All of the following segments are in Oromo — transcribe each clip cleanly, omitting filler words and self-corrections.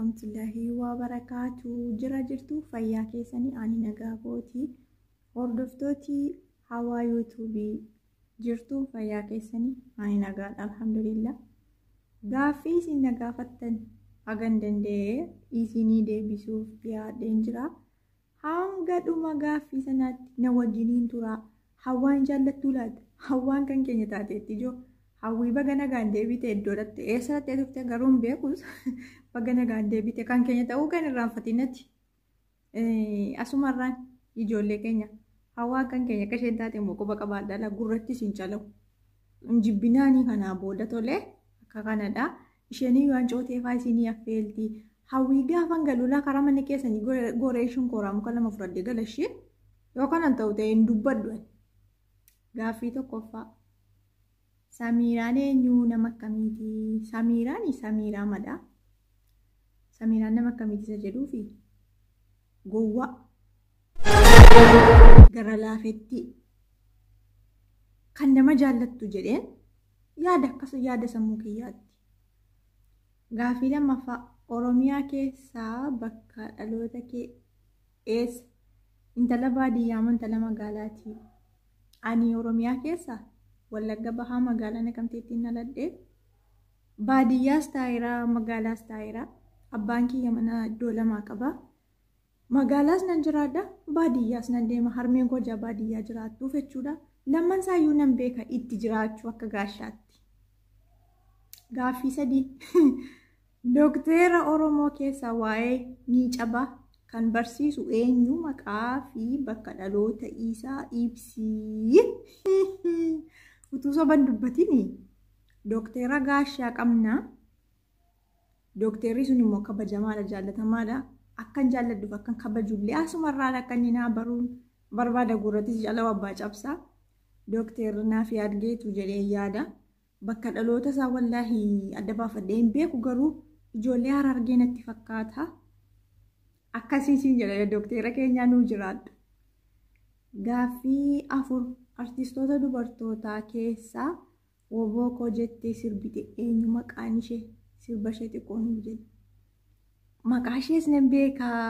warahmatullahi wabarakatuh. Jira jirtu fayyaa keessanii ani nagaa kooti. Hordoftooti hawaa yuutuubii jirtu fayyaa keessanii ani nagaadha alhamdulillah. Gaaffii isin na gaafattan hagan danda'e isinii deebisuuf yaadeen jira. Hanga dhuma gaaffii sanaatti na wajjiniin tura. Hawaan jaallattuu laata? Hawaan kan keenya taateetti ijoo. Hawwii baga nagaan deebite iddoodhaatti eessatti turte garuu hin beekus baga nagaan deebite kan keenya ta'uu kan irraanfatinatti asumarraan ijoollee keenya hawaa kan keenya akka isheen taate immoo quba qabaadhaa gurratti siin calau injibbinaanii kanaa booda tolee akka kanadha isheenii waan cooteefaa isinii affeelti hawwii gaafan galulaa karaa mana keessanii goreeshuun kooraa muka lama fudhadhee galashee yookaan an ta'u ta'e hin dubbadhu gaaffii tokkoffaa. Samiraan eenyu nama akkamiiti? Samiraa madaa. Samiraan nama akkamiiti isa jedhuufi gowwaa gara laafetti kan nama jaallattu jedheen yaada akkas yaada sammuu kiyyaatti. Gaaffii lammaffaa Oromiyaa keessaa bakka dhaloota kee eessa? Intala baadiyyaa moo intala magaalaati? Ani Oromiyaa keessaa Wallagga bahaa magaalaa Naqamteetti dhaladhee baadiyyaas taayiraa magaalaas taayiraa abbaan kiyya mana iddoo lamaa qaba magaalaas nan jiraadha baadiyyaas nan deema harmeen koo baadiyyaa jiraattuuf jechuudha lamman saayyuu nan beeka itti jiraachuu akka gaashaatti. Gaaffii 3 Doktera Oromoo keessaa waa'ee ni cabaa kan barsiisu eenyu maqaa fi bakka dhaloota isaa ibsi. Utuu soban dubbatini Doktera Gaashaa qabna. Dokterri sun immoo kabajamaadha jaallatamaadha. Akkan jaalladhuuf akkan kabajullee asumarraa akka inni naa baruun barbaada gurrattis jala abbaa cabsaa. Dokterri naaf yaadgeetu jedhee yaada. Bakka dhaloota isaa wallaahi adda baafadhee hin beeku garuu ijoollee Harargee natti fakkaata. Akkasiisin jedha doktera keenyaa nuu jiraadha. Gaaffii 4 Artistoota dubartootaa keessaa woboo koo jettee sirbite eenyu maqaan ishee sirba ishee xiqqoo nuu jedhe. Maqaa ishees nan beekaa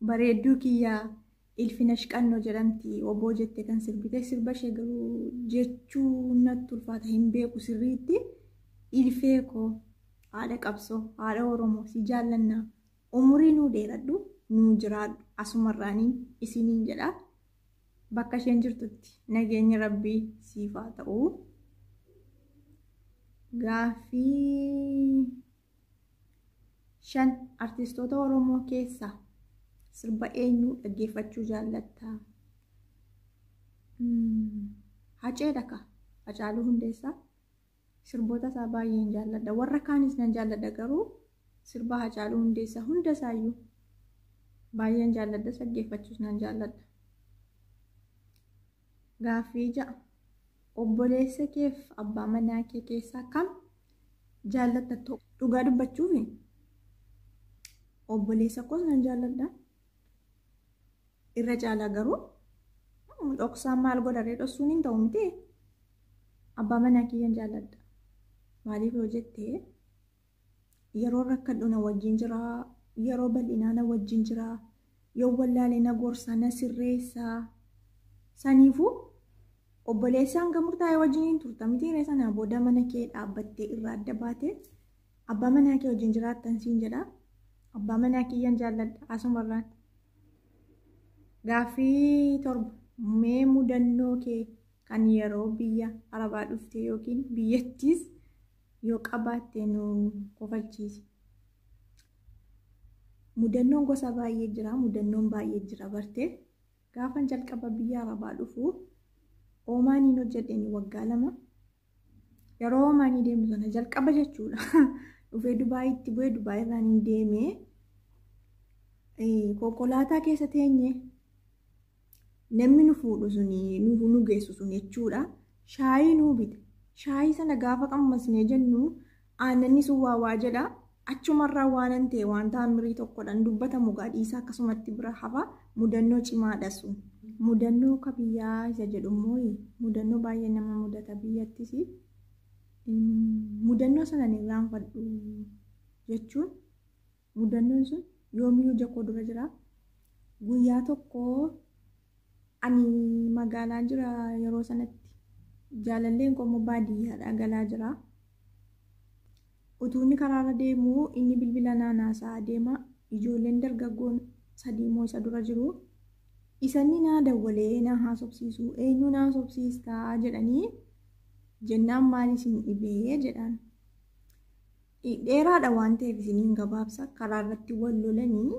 bareedduu kiyyaa Ilfinash Qannoo jedhamti woboo jettee kan sirbite sirba ishee garuu jechuu natti ulfaata hin beeku sirriitti ilfee koo haadha qabsoo haadha Oromoo si jaallannaa umurii nuu dheeradhu nuu jiraadhu asumarraanii isiniin jedha. Bakka isheen jirtutti nageenya rabbii siif haa ta'u. Gaaffii 5 Artistoota Oromoo keessaa sirba eenyu dhaggeeffachuu jaallatta? Haceedha ka Hacaaluu Hundeessaa sirboota isaa baay'een jaalladha warra kaanis nan jaalladha garuu sirba Hacaaluu Hundeessaa hunda isaayyuu baay'een jaalladha dhaggeeffachuus nan jaalladha. Gaaffii 6 obboleessa keef abbaa manaa kee keessaa kam jaallatta? Dhugaa dubbachuuf obboleessa koos nan jaalladha irra caalaa garuu dhoksaan maal godharee dhossuun hin ta'u miti abbaa manaa kiyyan jaalladha. Maaliif yoo jettee yeroo rakkadhu na wajjin jira yeroo bal'inaa na wajjin jira yoo wallaalee na gorsa na sirreessa saniifuu obboleessaan gamurtaa'ee wajjin turta miti sanaa booda mana kee dhaabbattee irraa adda baate abbaa manaa kee wajjin jiraattan siin jedha. Abbaa manaa kiyyan jaalladha asumarraan. Gaaffii 7 mee mudannoo kee kan yeroo biyya Arabaa dhufte yookiin biyyattis yoo qabaatte nu kofalchiisi. Mudannoon gosa baay'ee jira mudannoon baay'ee jira bartee gaafan jalqaba biyya Arabaa dhufu oomaaniin hojjedheen waggaa 2 yeroo oomaanii deemu sana jalqaba jechuudha. Dhufee Dubaayitti bu'ee Dubaay irraan hin deemee konkolaataa keessa teenye namni nu fuudhu suni nu geessu sun jechuudha. Shaayii nuu bite shaayii sana gaafa qammasnee jennu aannan sun waa jedha achumarraa waan ta'e waan taamirii tokkodhaan dubbatamu gaadhiisaa akkasumatti bira hafa mudannoo cimaadha sun. Mudannoo ka biyyaa isa jedhummoo mudannoo baay'ee nama mudata biyyattis. Mudannoo sana ni irraanfadhu jechuun mudannoon sun yoomiyyuu jakoo dura jira. Guyyaa tokko ani magaalaa jira yeroo sanatti jaalalleen koo baadiyyaadhaa galaa jira. Utuu inni karaarra deemu inni bilbila naanaasaa deema. Ijoolleen dargaggoon 3 moo isa dura jiru. Isanni naa dawwalee na haasofsiisu eenyu na haasofsiistaa jedhanii jennaan maal isin dhibee jedhaan. Dheeraadha waan ta'eef isiniin gabaabsa karaarratti wal lolanii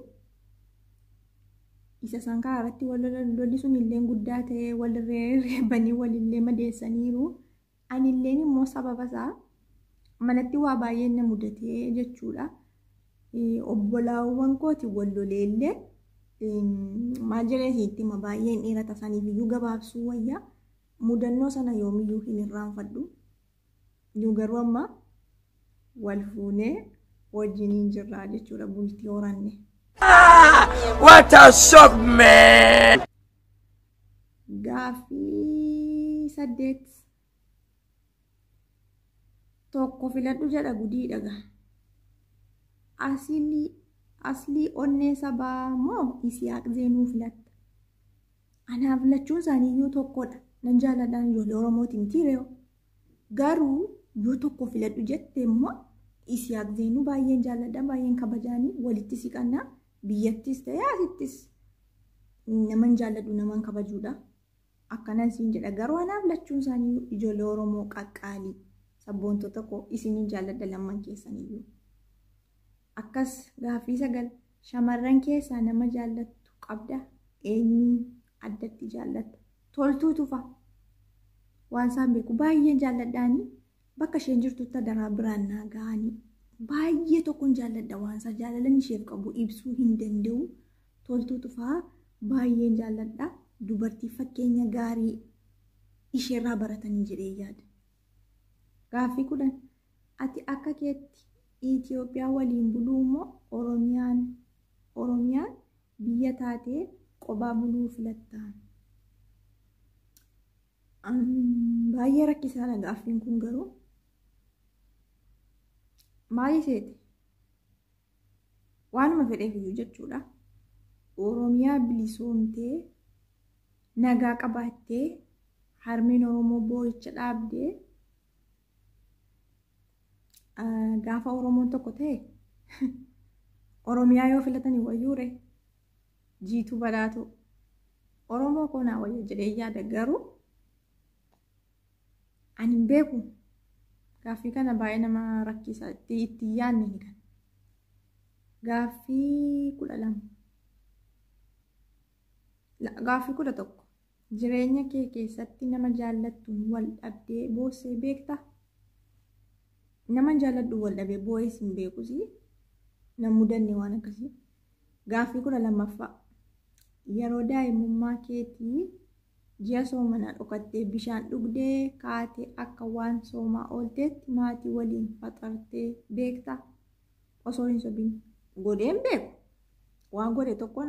isa san karaarratti wal lolan lolli sun illee guddaa ta'ee wal reebanii walillee madeessaniiru. Anilleen immoo sababa isaa manatti waa baay'een na mudatee jechuudha. Obbolaawwan kooti wal loleellee maal jedhee sitti ma baay'een dheerata saniif iyyuu gabaabsuu wayyaa mudannoo sana yoomiyyuu hin irraanfadhu. Iyyuu garuu amma wal fuunee wajjiniin jirraa jechuudha bultii horanne. What a shock, man! Gaaffii 8 tokko filadhu jedha gudii dhaga. Aslii onnee sabaa moo Isiyaaq Zeenuu filatta? Anaaf lachuun isaaniiyyuu tokkodha. Nan jaaladhaan ijoollee Oromootiin tireeyo. Garuu yoo tokko filadhu jette immoo Isiyaaq Zeenuu baay'een jaaladha, baay'een kabajaanii walitti siqannaa biyyattis ta'ee asittis naman jaaladhu naman kabajuudha. Akkanan siin jedha. Garuu anaaf lachuun isaaniiyyuu ijoollee Oromoo qaqqaalii sabboontota koo isiniin jaaladha lamman keessaniyyuu. Akkas gaaffii 9 shamarran keessaa nama jaalattu qabda? Eenyuun addatti jaallatta? Toltuu tufa. Waan isaan beeku baay'een jaalladhaanii bakka isheen jirtutti daraa biraan naa ga'anii baay'ee tokkoon jaalladha waan isaa jaalalan isheef qabu ibsuu hin danda'u. Toltuu tufaa baay'een jaalladha. Dubartii fakkeenya gaarii isheerraa baratanii jedhee yaada. Gaaffii 10 ati akka keetti Itoophiyaa waliin buluu moo Oromiyaan biyya taatee qobaa buluu filatta? Baay'ee rakkisaadha gaaffiin kun garuu. Maali seete? Waanuma fedheef iyyuu jechuudha. Oromiyaa bilisoomtee nagaa qabaattee harmeen Oromoo boo'icha dhaabdee gaafa Oromoon tokko ta'e Oromiyaa yoo filatanii wayyuure jiitu badhaatu Oromoo koonaa wayya jedhee yaada. Garuu ani hin beeku gaaffii kana baay'ee nama rakkisa itti yaadne ni kan. Gaaffii 12 gaaffii 11 jireenya kee keessatti nama jaallattuun wal dhabdee boossee beektaa? Nama jaalladhu wal dhabee boo'ees hin beekusi. Nan mudanne waan akkasii. Gaaffii 12 yeroo daa'imummaa keetii ji'a soomanaa dhokattee bishaan dhugdee kaatee akka waan soomaa oolteetti maatii waliin faxartee beektaa? Osoo hin sobiin godheen beeku. Waan godhe tokko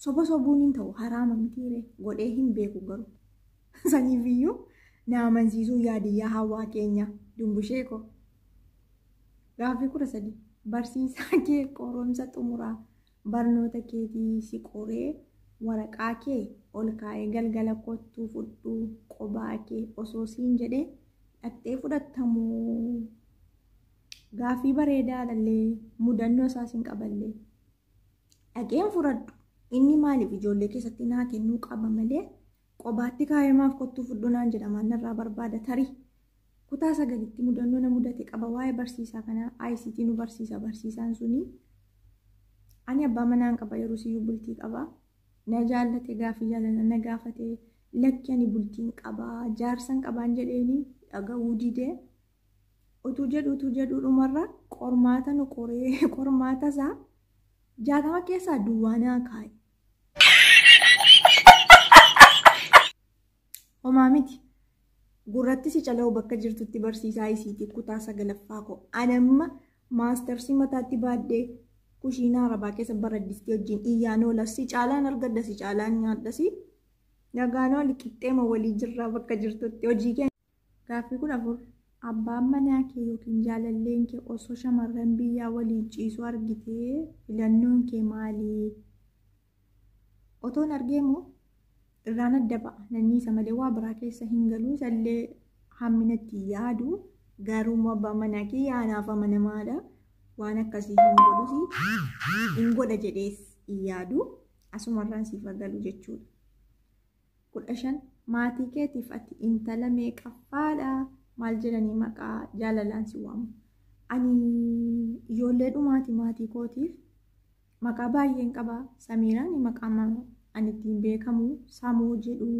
soba sobuun hin ta'u haraama mitiire godhee hin beeku garuu. Saniifiyyuu na amansiisuu yaadiyyaa hawaa keenya dumbushee ko. Gaaffii 13 barsiisaa kee qoromsa xumuraa barnoota keetii si qoree waraqaa kee ol kaa'ee galgala kottuu fudhuu qobaa kee osoo siin jedhee dhattee fudhattamoo? Gaaffii bareedaadhallee mudannoo isaas hin qaballee dhaqeen fudhadhu. Inni maaliif ijoollee keessatti naa kennuu qaba malee qobaatti kaayemaaf kottuu fudhuu naan jedhama narraa barbaada tarii. Kutaa 9tti mudannoo na mudate qaba waa'ee barsiisaa kanaa. ICT nu barsiisa barsiisaan suni. Ani abbaa manaan qaba yeroo siyyuu bultii qaba. Na jaallate gaaffii jaalala na gaafate lakki ani bultiin qaba jaarsan qabaan jedheeni dhaga'uu didee utuu jedhu dhumarra qormaata nu qoree qormaata isaa 60 keessaa duwwaanaa kaa'e. Homaa miti. Gurratti si cala'u bakka jirtutti barsiisaa ICT kutaa 9ffaa ko. Anamma maastersii mataatti baaddee kushiinaa arabaa keessa baraddistii wajjin iyyaan oola. Si caalaan argadda si caalaan nyaadhasi. Nagaanoo liqixxeema walii jirraa bakka jirtutti hojii keenya. Gaaffii 14 abbaan manaa kee yookiin jaalalleen kee osoo shamarran biyyaa waliin ciisu argitee filannoon kee maalii? Otoon argeemoo irraan adda ba'a nanniisa malee waa biraa keessa hin galuu isallee hamminatti yaadu garuu abbaan manaa kee yaanaaf amanamaadha waan akkasii hin godhusi hin godha jedhees hin yaadu asumarraan siif galu jechuudha. 15 maatii keetiif ati intala meeqaffaadha? Maal jedhanii maqaa jaalalaan si waamu? Ani ijoollee dhumaati maatii kootiif maqaa baay'een qaba. Samiiraan maqaa ani ittiin beekamu Samoo jedhu,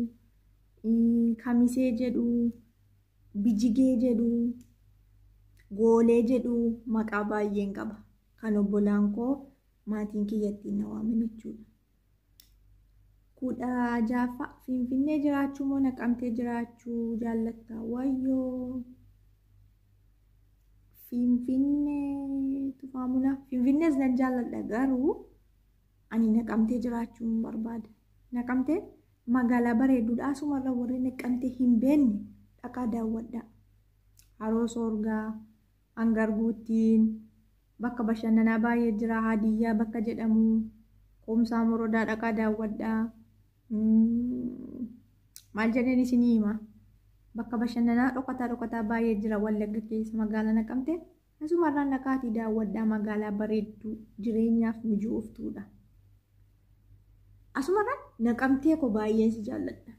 Kamisee jedhu, Bijigee jedhu, Goolee jedhu maqaa baay'een qaba. Kan obbolaan koo maatiin kiyya ittiin na waaman jechuudha. 16 Finfinnee jiraachuu moo Naqamtee jiraachuu jaallatta? Wayyoo Finfinnee tufaamuna. Finfinnees nan jaalladha garuu ani Naqamtee jiraachuu barbaada. Naqamtee magaalaa bareedduudha. Asumarra warri Naqamtee hin beekne dhaqaa daawwadha. Haroo Soorgaa, Hangar Guuttiin, bakka bashannanaa baay'ee jira. Hadiyyaa bakka jedhamu, Kumsaa Morodaa dhaqaa daawwadha. Maal jedheen isinii hima? Bakka bashannanaa dhokataa baay'ee jira Wallagga keessa magaalaa Naqamtee. Asumarraan dhaqaatii daawwadhaa magaalaa bareedduu jireenyaaf mijooftuudha. Asumarraan Naqamtee koo baay'een si jaalladha.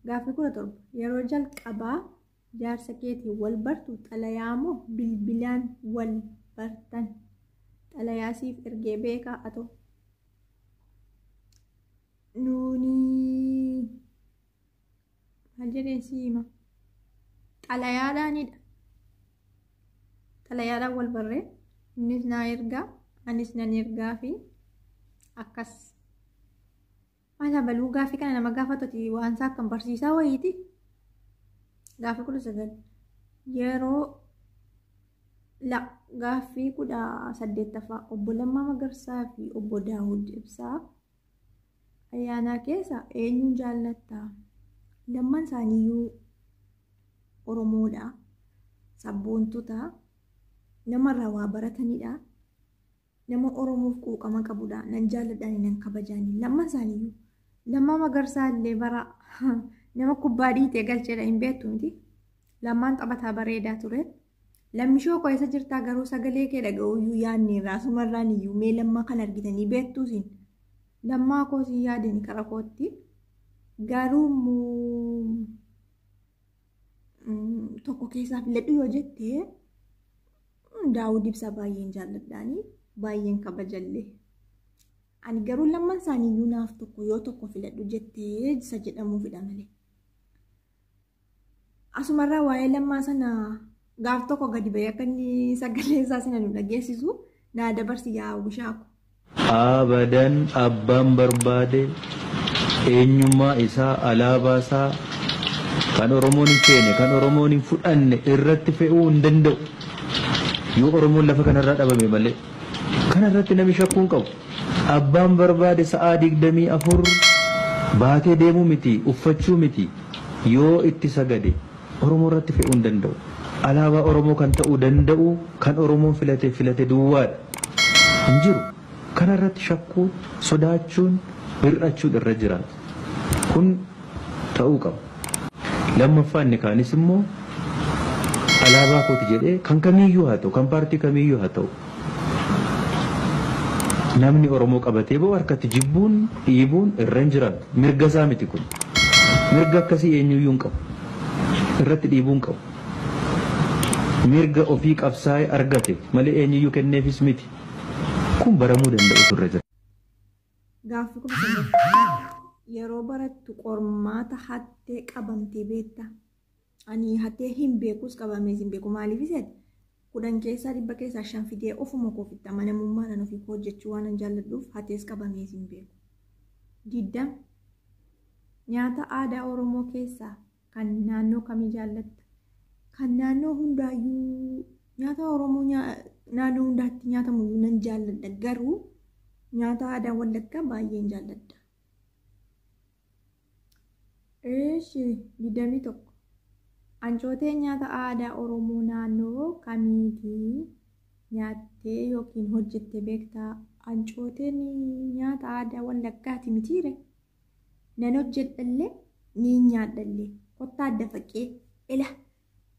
Gaaffii 17 yeroo jalqabaa jaarsa keetiin wal bartu xalayaa moo bilbilaan wal bartan? Xalayaa siif ergee beekaa atoo? Nuuni maal jedheen si hima? Xalayaadhaanidha. Xalayaadhaan wal barree innis naa ergaa anis nan ergaa fi akkas. Maal baluu gaaffii kana nama gaafatoti waan isaa akkam barsiisaa wayiiti. Gaaffii 19 yeroo gaaffii 18ffaa obbo Lammaa Magarsaa fi obbo Daawud Ibsaa ayyaanaa keessa eenyuun jaallatta? Lamman isaaniiyyuu Oromoodha. Sabboontota namarraa waa baratanidha. Nama Oromoof quuqama qabudha. Nan jaalladhaani nan kabajaani. Lamman isaaniiyyuu Lammaa Magarsaa illee bara nama kubbaa dhiitee galcheedha hin beektu miti. Lammaan taphataa bareedaa ture. Lammishoo koo eessa jirtaa garuu sagalee kee dhaga'uyyuu yaadne irraa asumarraan iyyuu mee Lammaa kan argitanii beektuusin? Lammaa koo si yaadani kara kootti garuu tokko keessaa filadhu yoo jettee Daawud Ibsaa baay'een jaalladhaani baay'een kabajallee. Ani garuu lamman isaaniiyyuu naaf tokko yoo tokko filadhu jettee isa jedhamuufidha malee. Asumarraa waa'ee Lammaa sana gaaf tokko gadi bahee akka inni sagalee isaa sana nu dhageessisu naa dabarsi yaa Wishaaku. Abadan abbaan barbaade eenyummaa isaa alaabaa isaa kan Oromoon hin feene kan Oromoon hin fudhanne irratti fe'uu hin danda'u. Yoo Oromoon lafa kanarraa dhabame malee kanarratti namni shakkuun qabu. Abbaan barbaade sa'aa 24 baatee deemuu miti uffachuu miti yoo itti sagade Oromoo irratti fe'uu hin danda'u. Alaabaa Oromoo kan ta'uu danda'u kan Oromoon filate duwwaadha. Hin jiru. Kanarratti shakkuun sodaachuun hir'achuun irra jiraata. Kun ta'uu qaba. Lammaffaan inni kaanis immoo alaabaa kooti jedhee kan kamiiyyuu haa ta'u kan paartii kamiiyyuu haa ta'u namni Oromoo qabatee ba'u harkatti jibbuun dhiibuun irra hin jiraatu. Mirga isaa miti kun. Mirga akkasii eenyuyyuu hin qabu. Irratti dhiibuun qabu. Mirga ofii qabsaa'ee argate malee eenyuyyuu kenneefis miti. Kun baramuu danda'u turre jira. Gaaffii 19 yeroo barattu qormaata hattee qabamtee beekta? Ani hattee hin beekus qabamees hin beeku maaliif jedhe 10 keessaa 100 keessaa 5 fidee ofuma koofitti amanamummaadhaan ofii koo hojjechuu waan jaalladhuuf hattees qabamees hin beeku. 20 nyaata aadaa Oromoo keessaa kan naannoo kamii jaallatta? Kan naannoo hundaayyuu nyaata Oromoo naannoo hundaatti nyaatamu nan jaalladha garuu nyaata aadaa Wallaggaa baay'een jaalladha. Didamii tokko. Ancooteen nyaata aadaa Oromoo naannoo kamiitii nyaattee yookiin hojjettee beektaa? Ancooteen nyaata aadaa Wallaggaati mitiire? Nan hojjedhallee ni nyaadhallee. Kottaa adda faqee ila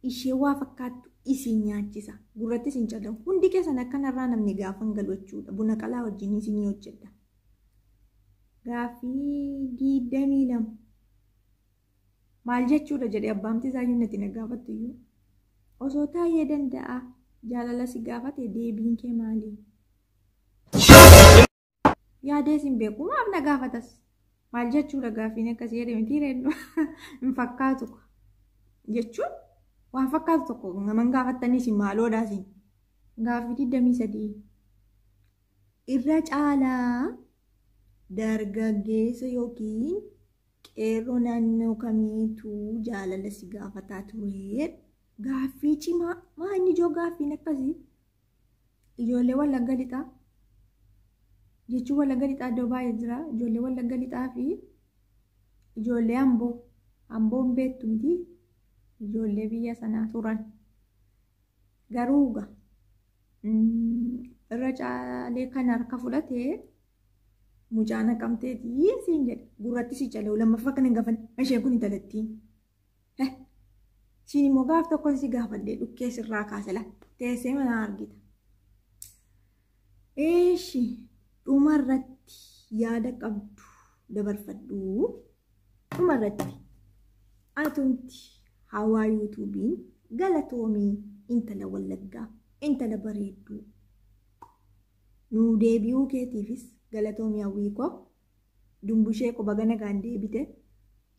ishee waa fakkaattu isin nyaachisa. Gurratti isin calamu. Hundi keessan akkanarraa namni gaafa hin galu jechuudha. Buna qalaa wajjin isin hojjedha. Gaaffii 22. Maal jechuudha jedhee abbaamti isaayyuu natti na gaafattu iyyuu. Osoo taa'ee danda'a jaalala si gaafate deebiin kee maali? Yaadee sin beeku maaf na gaafatas? Maal jechuudha gaaffiin akkasii jedhee miti reeddu hin fakkaatu jechuun waan fakkaatu tokko naman gaafattaniis maaloodhaas gaaffii 23. Irra caalaa dargaggeessa yookiin qeerroo naannoo kamiitu jaalala si gaafataa ture? Gaaffii cimaa maa inni ijoo gaaffiin akkasii? Ijoollee Wallagga lixaa jechuun Wallagga lixaa iddoo baay'ee jira. Ijoollee Wallagga lixaa fi ijoollee Amboon beektu miti ijoollee biyya sanaa turan. Garuu irra caalee kan harka fudhatee mucaa Naqamteetii siin jedhe gurratti si calee lammaffaa kan hin gaafanne isheen kun intalattiin. Siin immoo gaaf tokko si gaafadhee dhukkee sirraa kaasela teessee mana argita. Dhumarratti yaada qabdu dabarfadhu. Dhumarratti atumti hawaa yuutuubiin galatoomii intala Wallaggaa intala bareedduu nuu deebi'uu keetiifis galatoomii hawwiikoo dumbushee ko baga nagaan deebite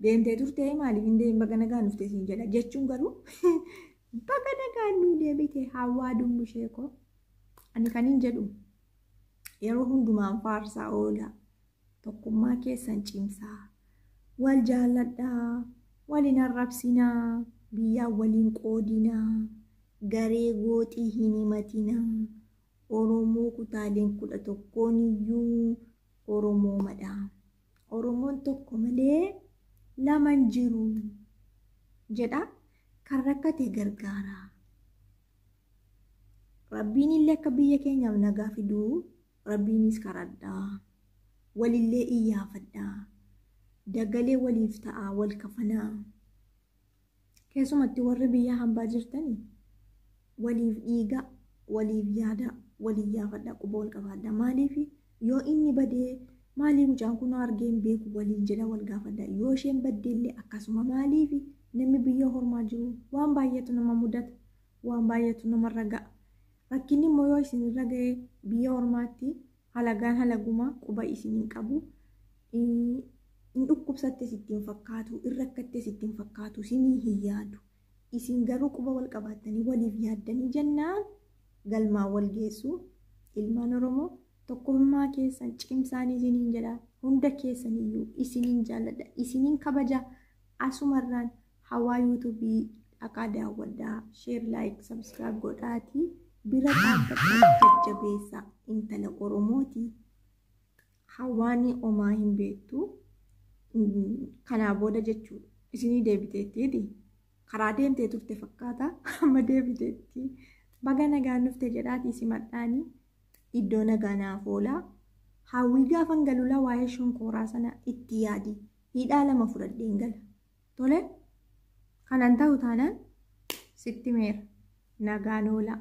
deemtee turtee maaliif hin deemin baga nagaan dhuftee siin jedha jechuun garuu baga nagaan nuu deebite hawaa dumbushee ko ani kan hin jedhu yeroo hundumaan faarsaa oola tokkummaa keessan cimsaa wal jaalladhaa waliin arrabsinaa biyyaa waliin qoodinaa garee gooxii hin himatinaa Oromoo kutaaleen 11 iyyuu Oromoo madhaa. Oromoon tokko malee lama hin jiru jedha kan rakkate gargaara. Rabbiin illee akka biyya keenyaaf nagaa fiduu Rabbiinis karadhaa. Walillee iyyaafadhaa. Dagalee waliif ta'aa wal kafanaa. Keessumatti warri biyya hambaa jirtanii waliif dhiiga waliif yaada waliif yaafadhaa quba wal qabaadhaa. Maaliif yoo inni badee maalii mucaan kun argee hin beeku waliin jedha wal gaafadhaa. Yoo isheen baddeellee akkasuma maaliif namni biyya hormaa jiru waan baay'eetu nama mudata waan baay'eetu namarra ga'a. Rakkinni immoo yoo isin irra ga'ee biyya hormaatti halagaan halaguma quba isin hin qabu. In dhukkubsatte sittiin fakkaatu in rakkatte sittiin fakkaatu isinii hin yaadu. Isin garuu quba wal qabaatanii waliif yaaddanii jennaan galmaa wal geessu. Ilmaan Oromoo tokkummaa keessan cimsaan isiniin jedha. Hunda keessan iyyuu isiniin jaalladha isiniin kabaja. Asumarraan hawaa yuutuubii dhaqaa daawwadhaa sheer laayik sabskiraayib godhaatii bira dhaabbadhaa jajjabeessa intala Oromooti. Hawaani omaa hin beektu. Kanaa booda jechuudha. Isinii deebiteettiidhi. Karaa deemtee turte fakkaata. Amma deebiteetti. Baga nagaan dhufte jedhaatii simadhaanii iddoo nagaa naaf oolaa. Hawwii gaafan galula waa'ee shonkooraa sana itti yaadi. Hidhaa 2 fudhadheen gala. Tole? Kanan ta'u taanaan sitti meera. Nagaan oolaa.